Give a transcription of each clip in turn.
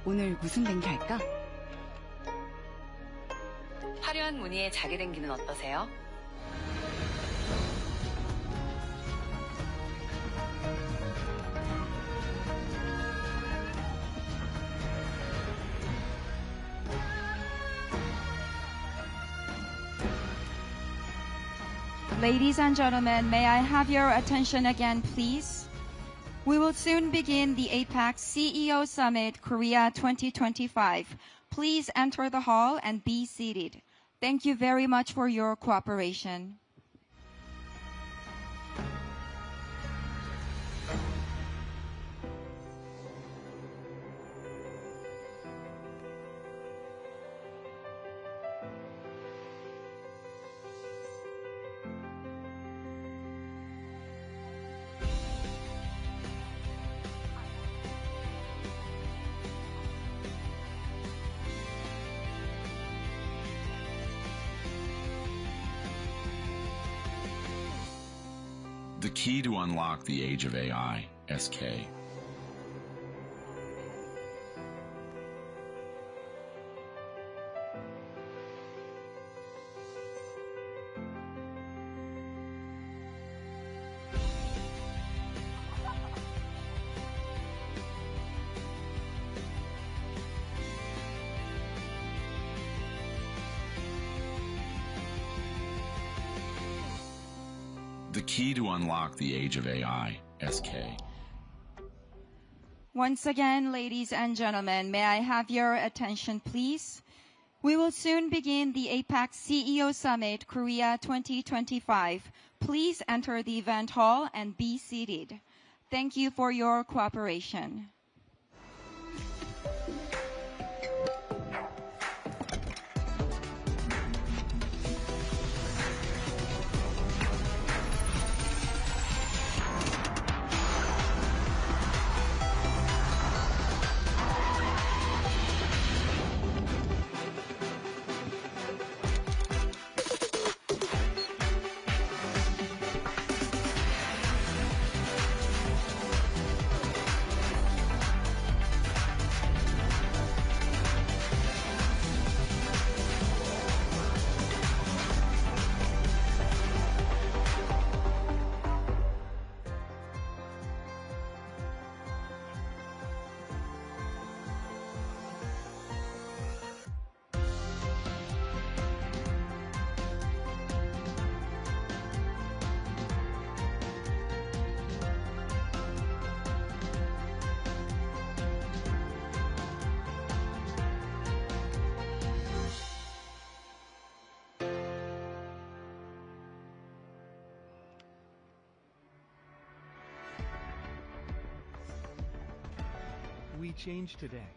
오늘 무슨 댕기 할까? 화려한 무늬의 자개 댕기는 어떠세요? Ladies and gentlemen, may I have your attention again, please? We will soon begin the APEC CEO Summit Korea 2025. Please enter the hall and be seated. Thank you very much for your cooperation. The key to unlock the age of AI, SK. The key to unlock the age of AI, SK. Once again, ladies and gentlemen, may I have your attention, please? We will soon begin the APEC CEO Summit Korea 2025. Please enter the event hall and be seated. Thank you for your cooperation. We change today,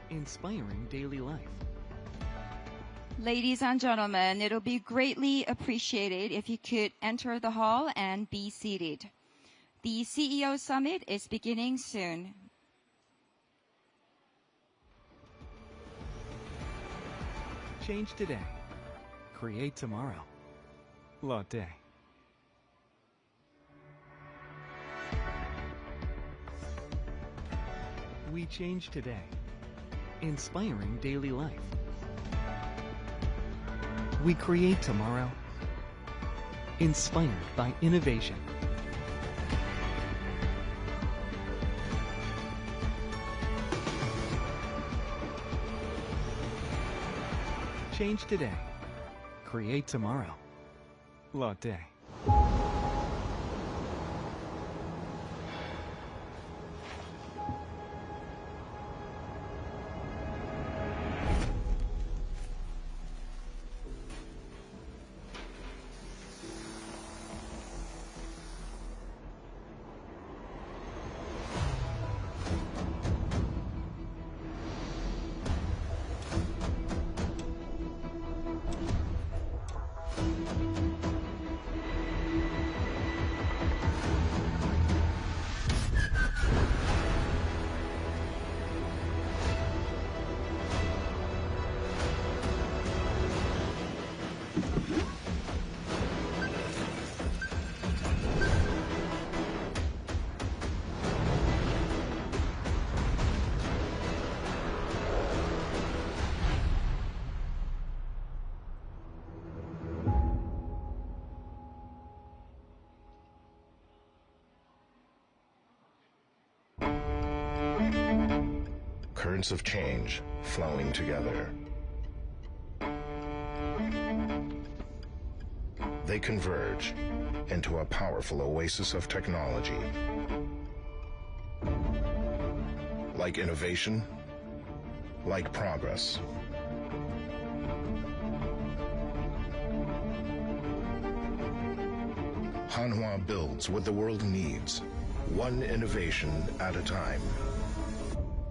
inspiring daily life. Ladies and gentlemen, it'll be greatly appreciated if you could enter the hall and be seated. The CEO Summit is beginning soon. Change today, create tomorrow. Lotte. We change today, inspiring daily life. We create tomorrow, inspired by innovation. Change today, create tomorrow. Lotte. currents of change flowing together. They converge into a powerful oasis of technology. Like innovation, like progress. Hanwha builds what the world needs, one innovation at a time.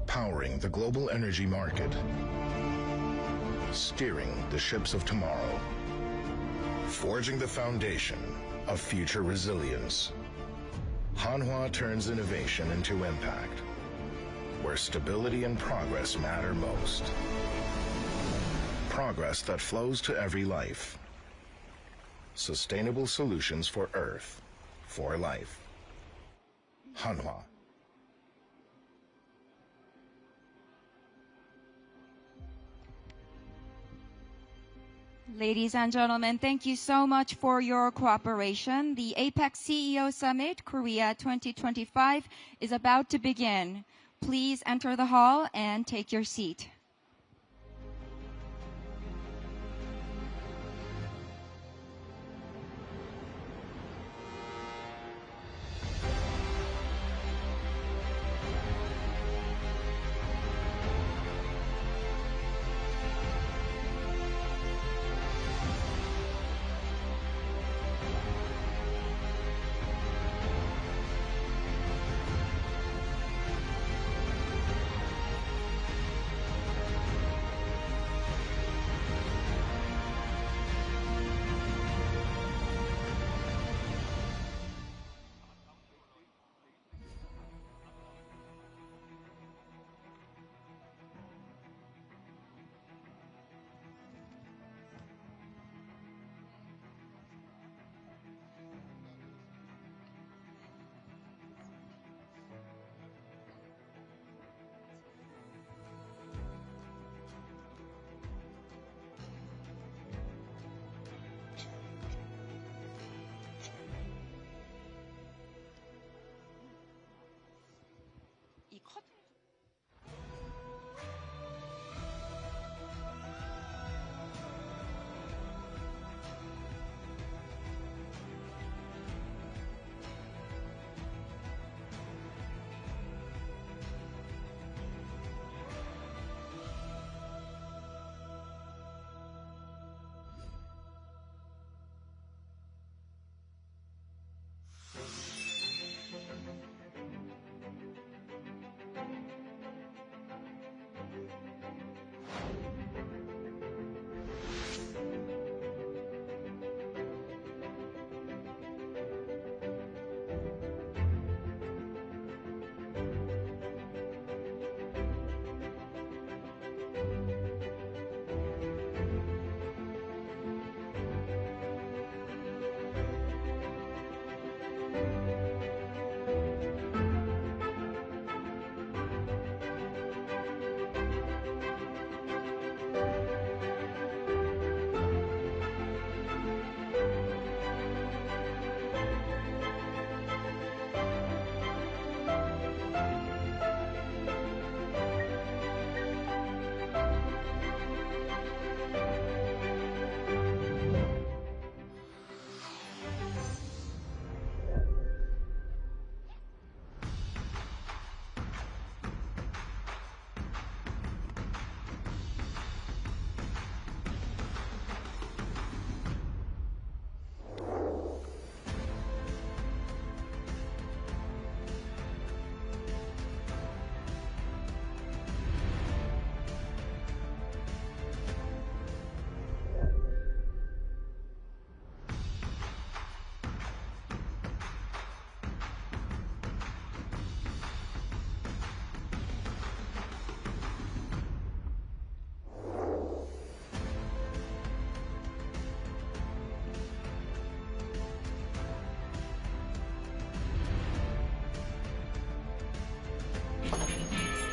Powering the global energy market. Steering the ships of tomorrow. Forging the foundation of future resilience. Hanwha turns innovation into impact, where stability and progress matter most. Progress that flows to every life. Sustainable solutions for Earth, for life. Hanwha. Ladies and gentlemen, thank you so much for your cooperation. The APEC CEO Summit Korea 2025 is about to begin. Please enter the hall and take your seat.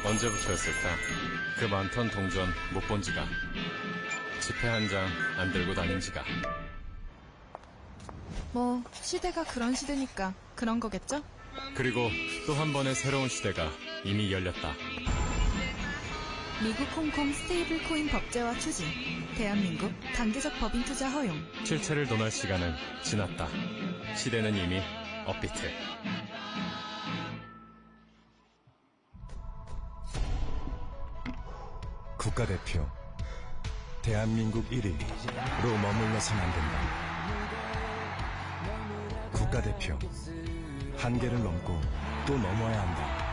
언제부터였을까? 그 많던 동전 못 본 지가. 지폐 한 장 안 들고 다닌 지가. 뭐 시대가 그런 시대니까 그런 거겠죠? 그리고 또 한 번의 새로운 시대가 이미 열렸다. 미국 홍콩 스테이블 코인 법제화 추진. 대한민국 단계적 법인 투자 허용. 실체를 논할 시간은 지났다. 시대는 이미 업비트. 국가대표 대한민국 1위로 머물러서는 안 된다. 국가대표 한계를 넘고 또 넘어야 한다.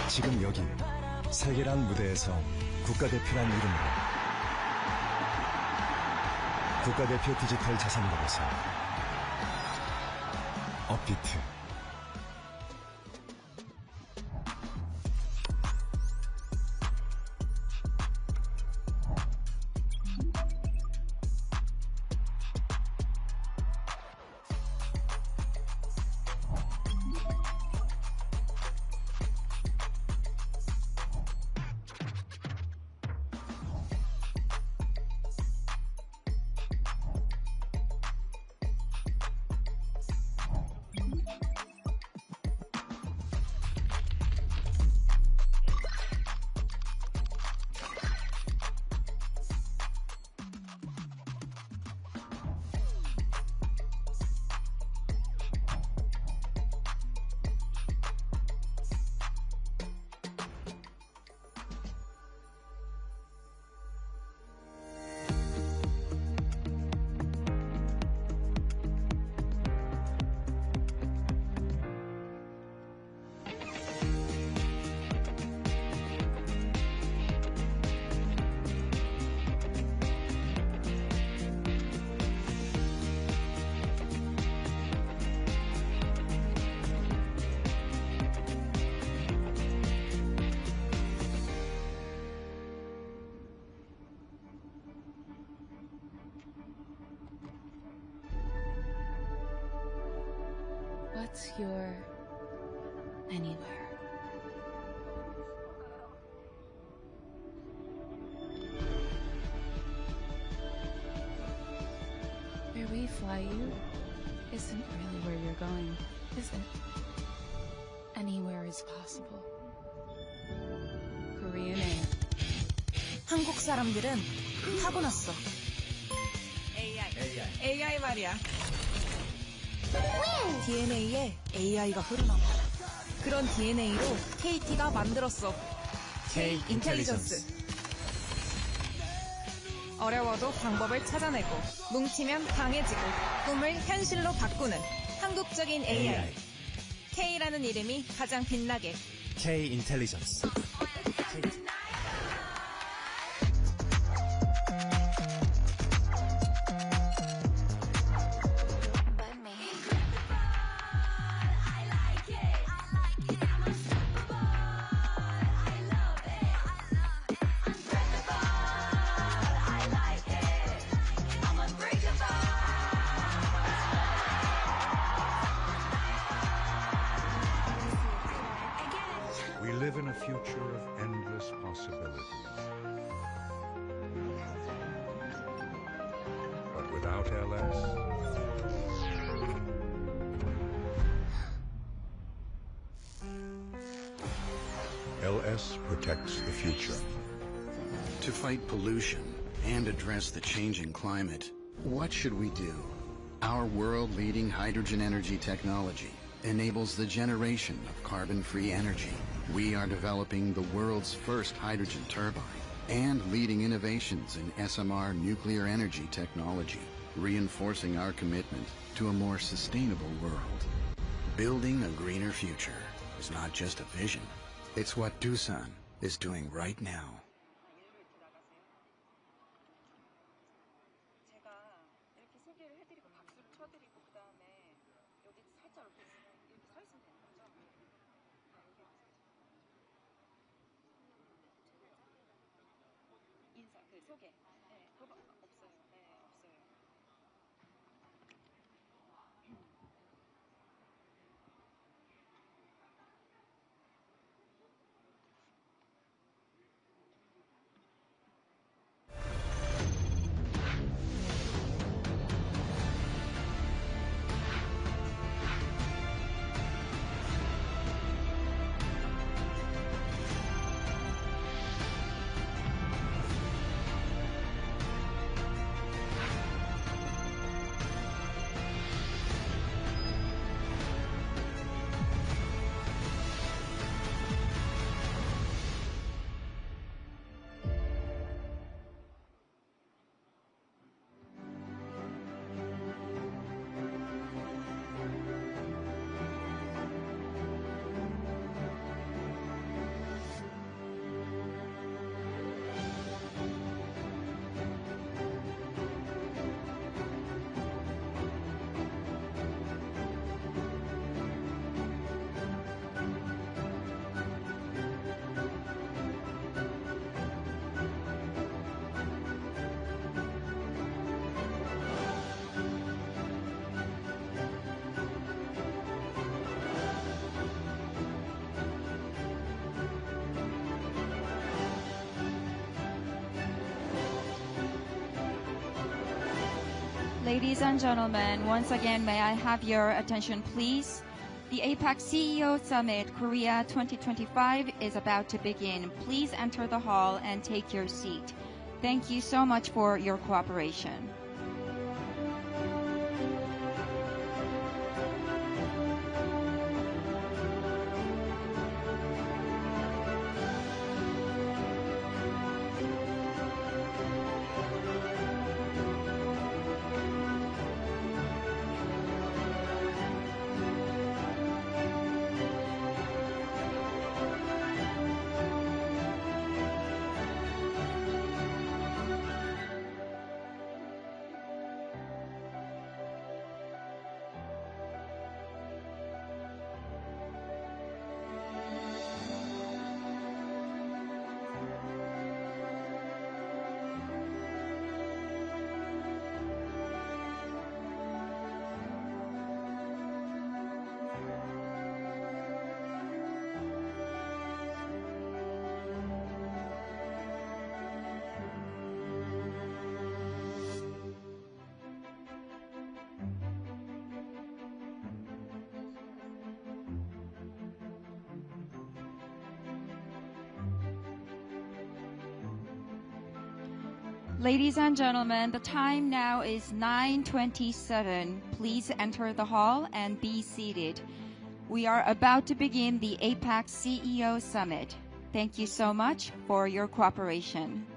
지금 여기 세계란 무대에서 국가대표란 이름으로 국가대표 디지털 자산공사 업비트. What's your anywhere? Where we fly you isn't really where you're going, is it? Anywhere is possible. Korean Air. 한국 사람들은 타고났어. AI 말이야. DNA에 AI가 흐르나봐. 그런 DNA로 KT가 만들었어. K 인텔리전스. 어려워도 방법을 찾아내고 뭉치면 강해지고 꿈을 현실로 바꾸는 한국적인 AI. K라는 이름이 가장 빛나게. K 인텔리전스. We live in a future of endless possibilities. But without LS, LS protects the future. To fight pollution and address the changing climate, what should we do? Our world-leading hydrogen energy technology enables the generation of carbon-free energy. We are developing the world's first hydrogen turbine and leading innovations in SMR nuclear energy technology, reinforcing our commitment to a more sustainable world. Building a greener future is not just a vision, it's what Doosan is doing right now. Ladies and gentlemen, once again, may I have your attention, please? The APEC CEO Summit Korea 2025 is about to begin. Please enter the hall and take your seat. Thank you so much for your cooperation. Ladies and gentlemen, the time now is 9:27. Please enter the hall and be seated. We are about to begin the APEC CEO Summit. Thank you so much for your cooperation.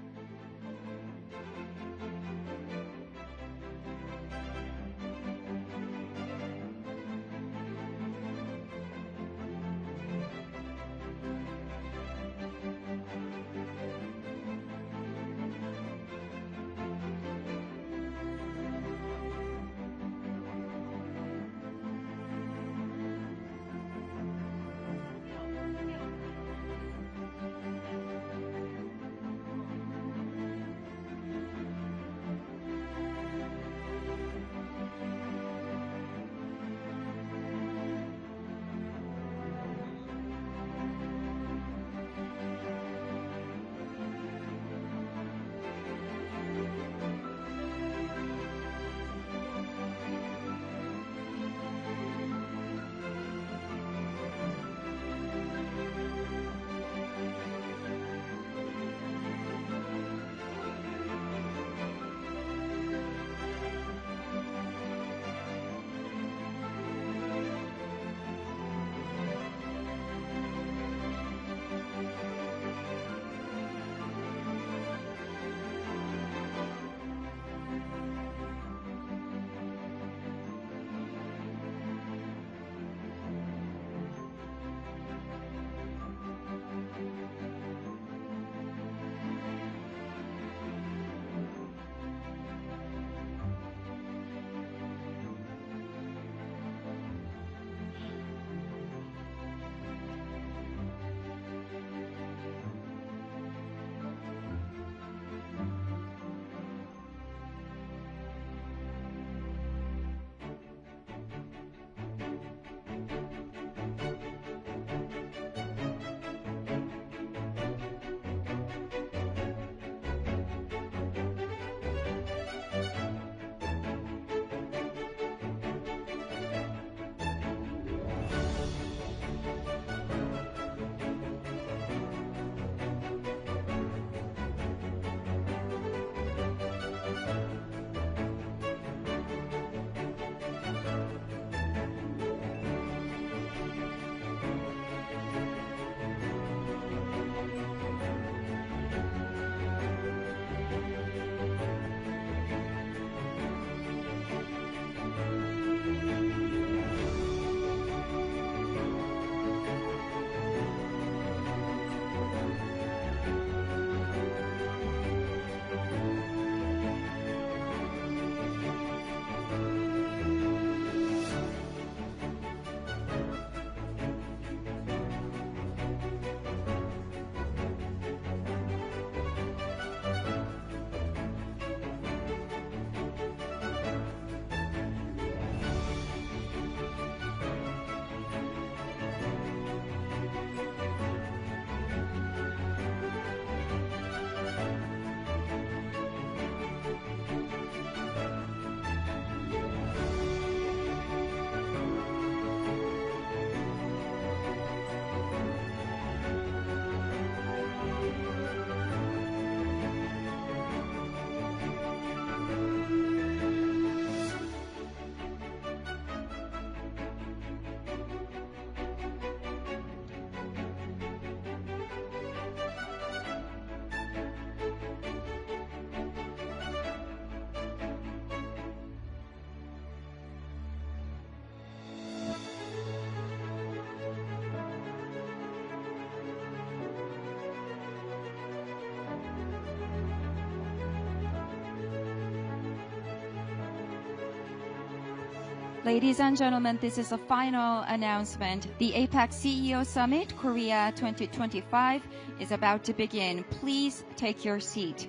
Ladies and gentlemen, this is a final announcement. The APEC CEO Summit Korea 2025 is about to begin. Please take your seat.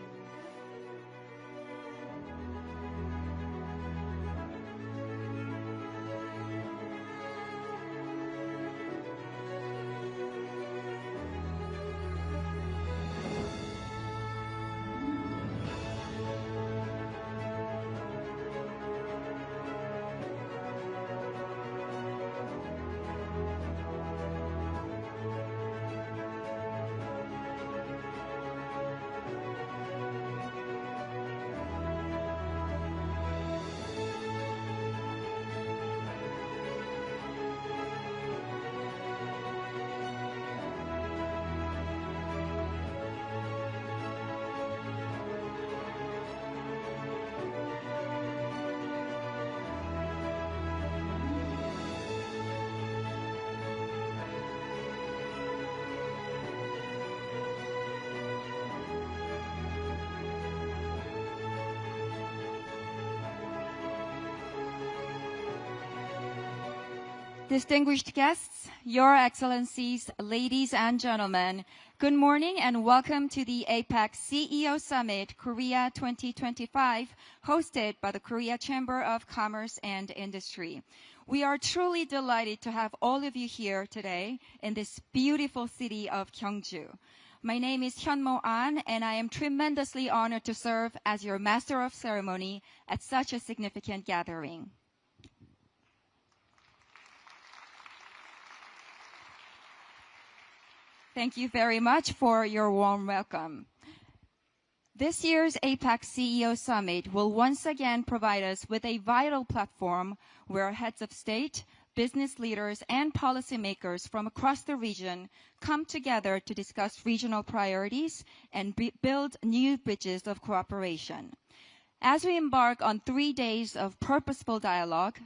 Distinguished guests, Your Excellencies, ladies and gentlemen, good morning and welcome to the APEC CEO Summit Korea 2025, hosted by the Korea Chamber of Commerce and Industry. We are truly delighted to have all of you here today in this beautiful city of Gyeongju. My name is Hyunmo An, and I am tremendously honored to serve as your Master of Ceremony at such a significant gathering. Thank you very much for your warm welcome. This year's APEC CEO Summit will once again provide us with a vital platform where heads of state, business leaders, and policymakers from across the region come together to discuss regional priorities and build new bridges of cooperation. As we embark on 3 days of purposeful dialogue,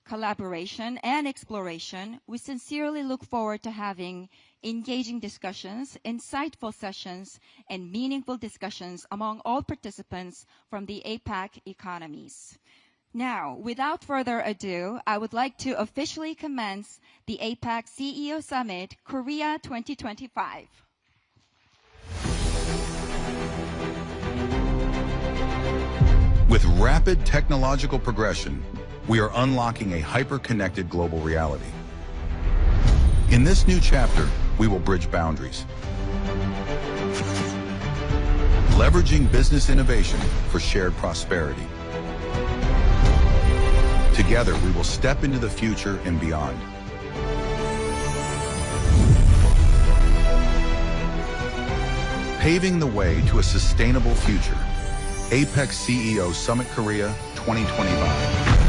collaboration, and exploration, we sincerely look forward to having engaging discussions, insightful sessions, and meaningful discussions among all participants from the APEC economies. Now, without further ado, I would like to officially commence the APEC CEO Summit Korea 2025. With rapid technological progression, we are unlocking a hyper-connected global reality. In this new chapter, we will bridge boundaries, leveraging business innovation for shared prosperity. Together, we will step into the future and beyond. Paving the way to a sustainable future. APEC CEO Summit Korea 2025.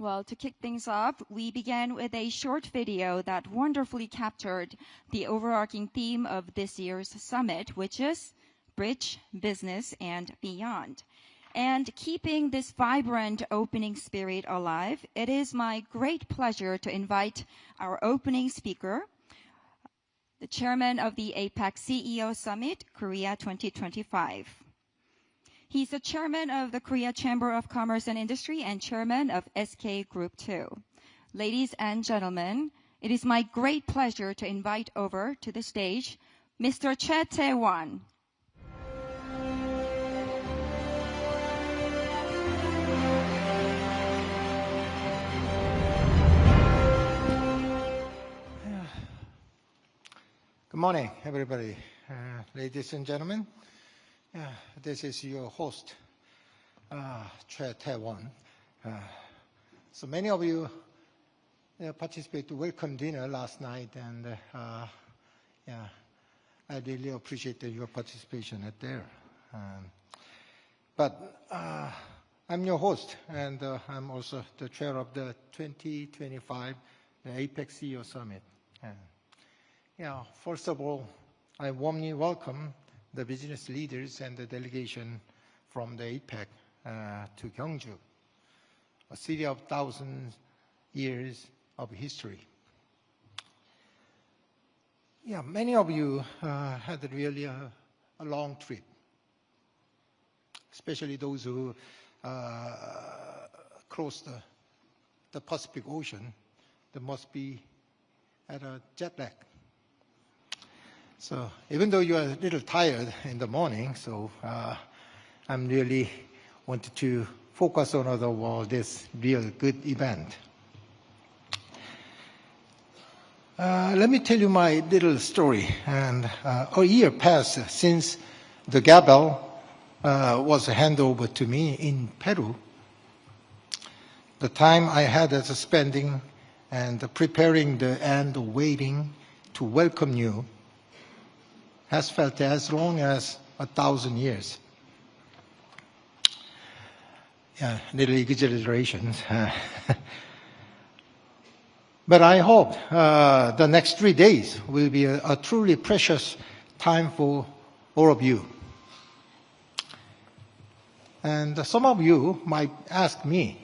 Well, to kick things off, we began with a short video that wonderfully captured the overarching theme of this year's summit, which is Bridge, Business, and Beyond. And keeping this vibrant opening spirit alive, it is my great pleasure to invite our opening speaker, the chairman of the APEC CEO Summit, Korea 2025. He's the chairman of the Korea Chamber of Commerce and Industry and chairman of SK Group 2. Ladies and gentlemen, it is my great pleasure to invite over to the stage Mr. Choi Tae-won. Good morning, everybody. Ladies and gentlemen, this is your host, Choi Tae-won. So many of you participated to welcome dinner last night, and I really appreciate your participation at there. But I'm your host, and I'm also the chair of the 2025 APEC CEO Summit. First of all, I warmly welcome the business leaders and the delegation from the APEC to Gyeongju, a city of 1,000 years of history. Yeah, many of you had really a long trip, especially those who crossed the Pacific Ocean. They must be at a jet lag. So even though you are a little tired in the morning, so I'm really wanted to focus on this real good event. Let me tell you my little story. And a year passed since the gavel was handed over to me in Peru. The time I had as spending and preparing and waiting to welcome you has felt as long as 1,000 years. Yeah, little exaggerations. But I hope the next 3 days will be a truly precious time for all of you. And some of you might ask me,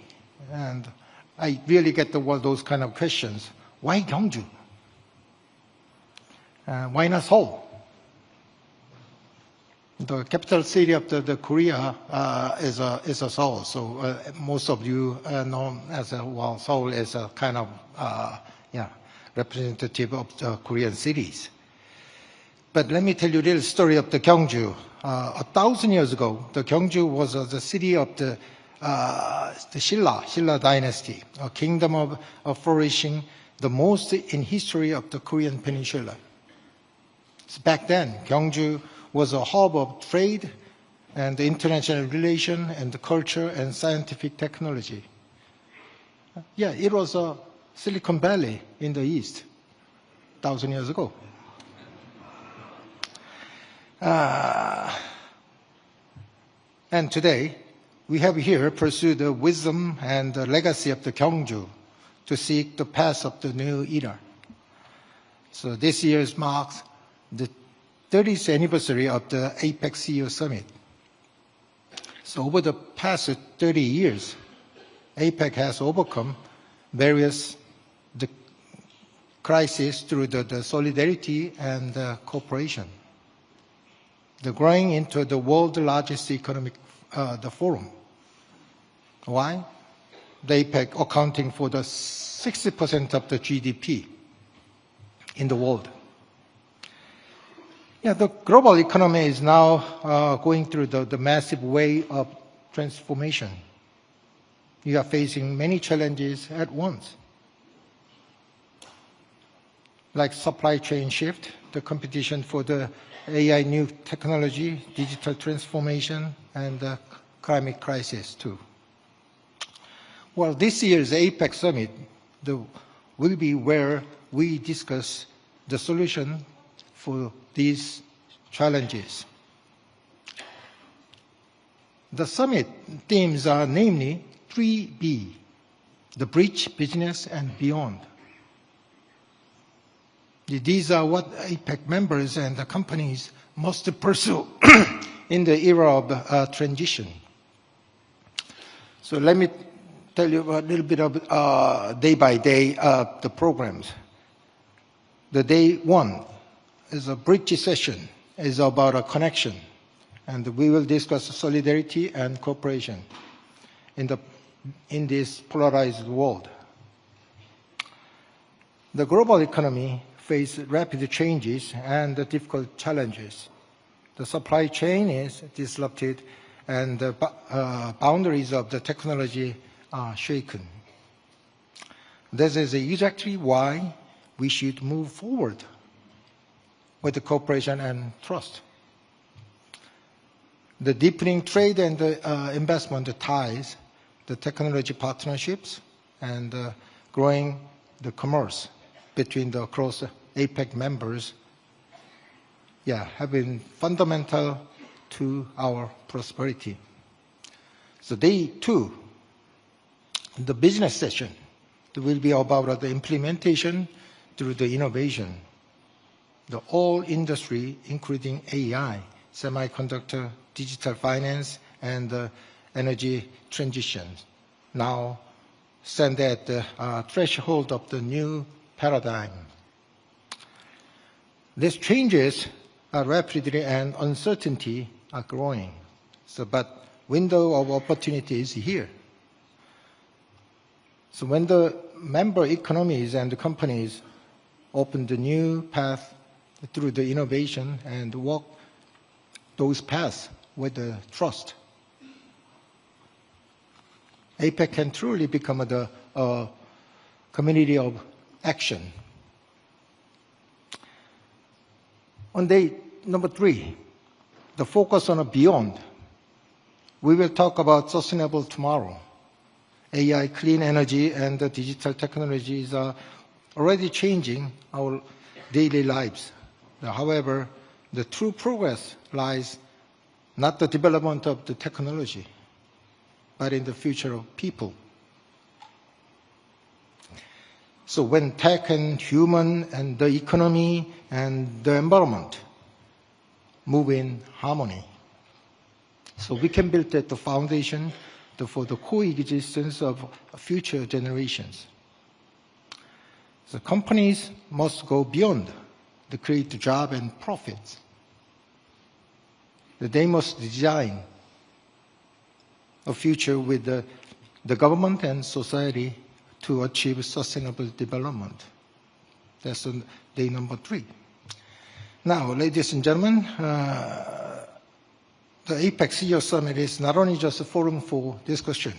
and I really get those kind of questions, why Gyeongju? Why not Seoul? The capital city of the Korea is a Seoul, so most of you know as Seoul is a kind of representative of the Korean cities. But let me tell you a little story of the Gyeongju. 1,000 years ago, the Gyeongju was the city of the Silla dynasty, a kingdom of flourishing, the most in history of the Korean peninsula. So back then, Gyeongju was a hub of trade and international relation and the culture and scientific technology. Yeah, it was a Silicon Valley in the East 1,000 years ago. And today, we have here pursued the wisdom and the legacy of the Gyeongju to seek the path of the new era. So this year marks the 30th anniversary of the APEC CEO Summit. So over the past 30 years, APEC has overcome various crises through the solidarity and cooperation. The growing into the world's largest economic forum. Why? The APEC accounting for the 60% of the GDP in the world. Yeah, the global economy is now going through the massive wave of transformation. You are facing many challenges at once, like supply chain shift, the competition for the AI new technology, digital transformation, and the climate crisis too. Well, this year's APEC Summit will be where we discuss the solution for these challenges. The summit themes are namely 3B, the bridge, business, and beyond. These are what APEC members and the companies must pursue in the era of transition. So let me tell you a little bit of day by day the programs. The day one is a bridge session, is about a connection, and we will discuss solidarity and cooperation in this polarized world. The global economy faces rapid changes and difficult challenges. The supply chain is disrupted and the boundaries of the technology are shaken. This is exactly why we should move forward with the cooperation and trust. The deepening trade and investment ties, the technology partnerships, and growing the commerce between the cross APEC members, have been fundamental to our prosperity. So day two, the business session, will be about the implementation through the innovation. The whole industry, including AI, semiconductor, digital finance, and energy transition, now stand at the threshold of the new paradigm. These changes are rapidly and uncertainty are growing. But window of opportunity is here. So when the member economies and the companies open the new path through the innovation and walk those paths with the trust, APEC can truly become the community of action. On day number 3, the focus on a beyond, we will talk about sustainable tomorrow. AI, clean energy, and the digital technologies are already changing our daily lives. However, the true progress lies not the development of the technology, but in the future of people. So when tech and human and the economy and the environment move in harmony, so we can build the foundation for the coexistence of future generations. So companies must go beyond to create job and profits. They must design a future with the government and society to achieve sustainable development. That's on day number 3. Now, ladies and gentlemen, the APEC CEO Summit is not only just a forum for discussion,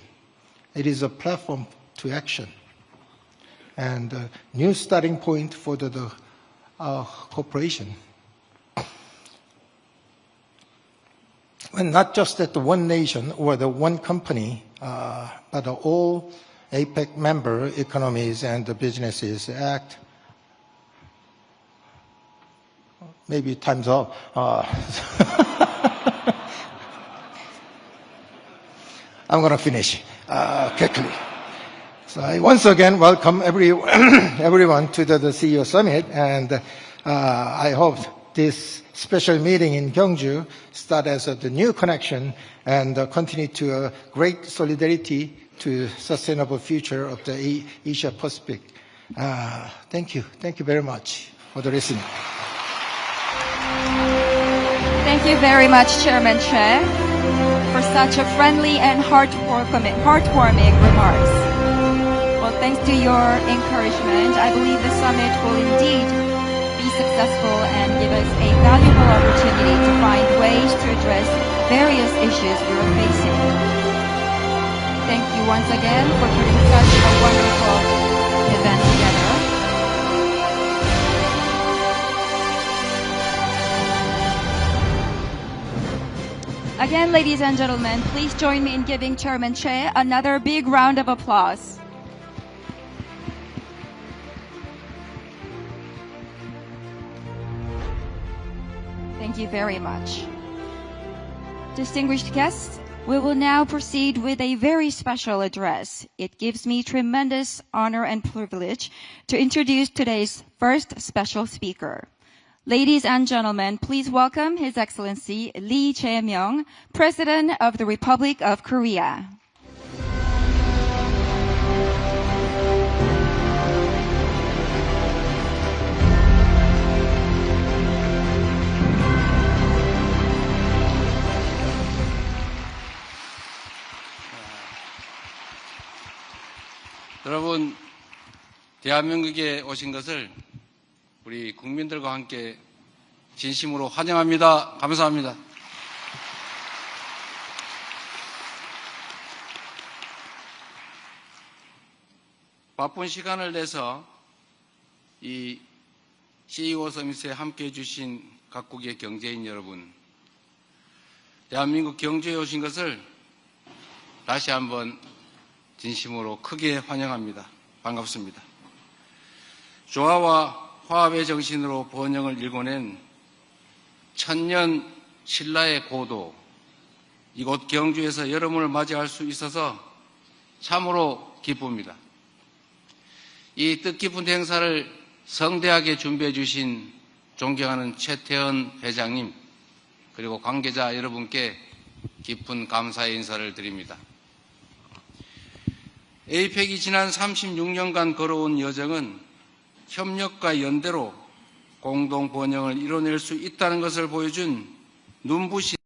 it is a platform to action and a new starting point for the cooperation. And not just at the one nation or the one company, but all APEC member economies and the businesses act. Maybe time's up. I'm going to finish quickly. So I once again welcome everyone to the CEO Summit, and I hope this special meeting in Gyeongju start as the new connection and continue to great solidarity to sustainable future of the Asia Pacific. Thank you. Thank you very much for the listening. Thank you very much, Chairman Che, for such a friendly and heartwarming remarks. Well, thanks to your encouragement, I believe the summit will indeed be successful and give us a valuable opportunity to find ways to address various issues we are facing. Thank you once again for putting such a wonderful event together. Again, ladies and gentlemen, please join me in giving Chairman Che another big round of applause. Thank you very much. Distinguished guests, we will now proceed with a very special address. It gives me tremendous honor and privilege to introduce today's first special speaker. Ladies and gentlemen, please welcome His Excellency Lee Jae-myung, President of the Republic of Korea. 여러분, 대한민국에 오신 것을 우리 국민들과 함께 진심으로 환영합니다. 감사합니다. 바쁜 시간을 내서 이 CEO 서밋에 함께해 주신 각국의 경제인 여러분, 대한민국 경주에 오신 것을 다시 한번 진심으로 크게 환영합니다. 반갑습니다. 조화와 화합의 정신으로 번영을 일궈낸 천년 신라의 고도, 이곳 경주에서 여러분을 맞이할 수 있어서 참으로 기쁩니다. 이 뜻깊은 행사를 성대하게 준비해 주신 존경하는 최태원 회장님, 그리고 관계자 여러분께 깊은 감사의 인사를 드립니다. APEC이 지난 36년간 걸어온 여정은 협력과 연대로 공동 번영을 이뤄낼 수 있다는 것을 보여준 눈부신